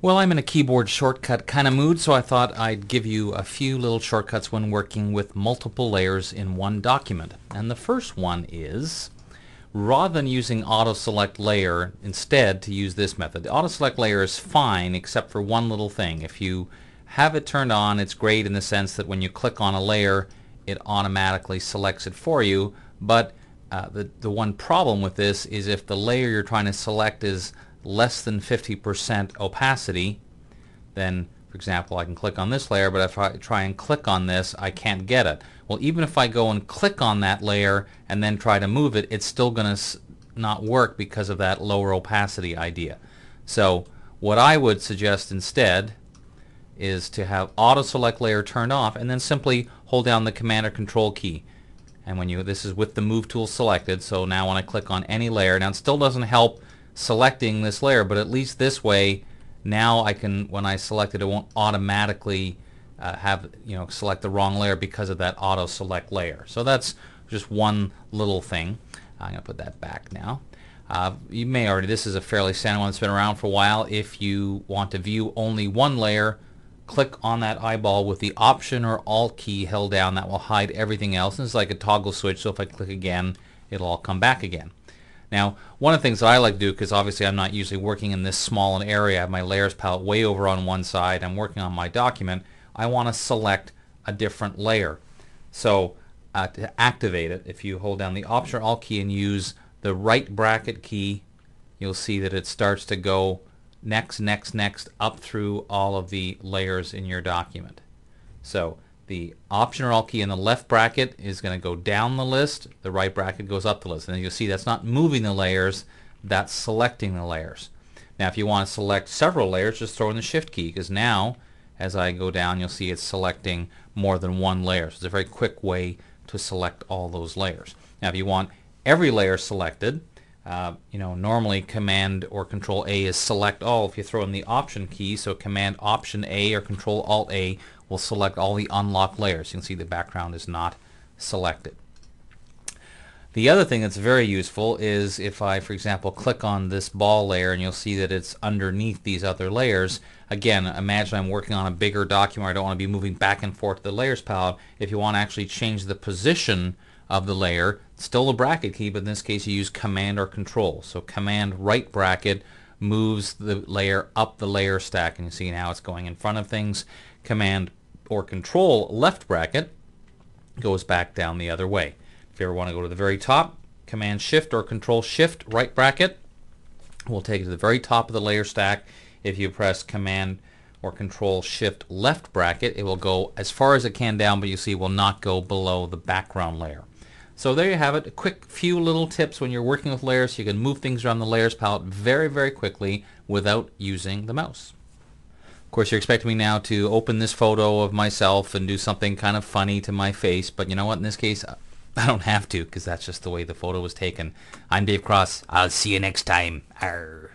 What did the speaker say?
Well, I'm in a keyboard shortcut kind of mood, so I thought I'd give you a few little shortcuts when working with multiple layers in one document. And the first one is, rather than using auto select layer, instead to use this method. The auto select layer is fine except for one little thing. If you have it turned on, it's great in the sense that when you click on a layer, it automatically selects it for you. But the one problem with this is if the layer you're trying to select is less than 50% opacity, then for example I can click on this layer, but if I try and click on this, I can't get it. Well, even if I go and click on that layer and then try to move it, it's still going to not work because of that lower opacity idea. So what I would suggest instead is to have auto select layer turned off and then simply hold down the command or control key. And when this is with the move tool selected, so now when I click on any layer, now it still doesn't help selecting this layer, but at least this way now I can, when I select it, it won't automatically select the wrong layer because of that auto select layer. So that's just one little thing. I'm going to put that back now. You may already, this is a fairly standard one that's been around for a while. If you want to view only one layer, click on that eyeball with the Option or Alt key held down. That will hide everything else. And it's like a toggle switch, so if I click again, it'll all come back again. Now, one of the things that I like to do, because obviously I'm not usually working in this small an area, I have my layers palette way over on one side, I'm working on my document, I want to select a different layer. So to activate it, if you hold down the Option or Alt key and use the right bracket key, you'll see that it starts to go next, next, next up through all of the layers in your document. So the Option or Alt key in the left bracket is going to go down the list, the right bracket goes up the list. And you'll see that's not moving the layers, that's selecting the layers. Now if you want to select several layers, just throw in the Shift key, because now as I go down you'll see it's selecting more than one layer. So it's a very quick way to select all those layers. Now if you want every layer selected, normally Command or Control A is select all. If you throw in the Option key, so Command Option A or Control Alt A will select all the unlocked layers. You can see the background is not selected. The other thing that's very useful is if I, for example, click on this ball layer and you'll see that it's underneath these other layers. Again, imagine I'm working on a bigger document where I don't want to be moving back and forth to the layers palette. If you want to actually change the position of the layer, still the bracket key, but in this case you use Command or Control. So Command right bracket moves the layer up the layer stack, and you see now it's going in front of things. Command or Control left bracket goes back down the other way. If you ever want to go to the very top, Command Shift or Control Shift right bracket will take it to the very top of the layer stack. If you press Command or Control Shift left bracket, it will go as far as it can down, but you see it will not go below the background layer. So there you have it, a quick few little tips when you're working with layers. You can move things around the layers palette very, very quickly without using the mouse. Of course, you're expecting me now to open this photo of myself and do something kind of funny to my face, but you know what, in this case I don't have to, because that's just the way the photo was taken. I'm Dave Cross. I'll see you next time. Arr.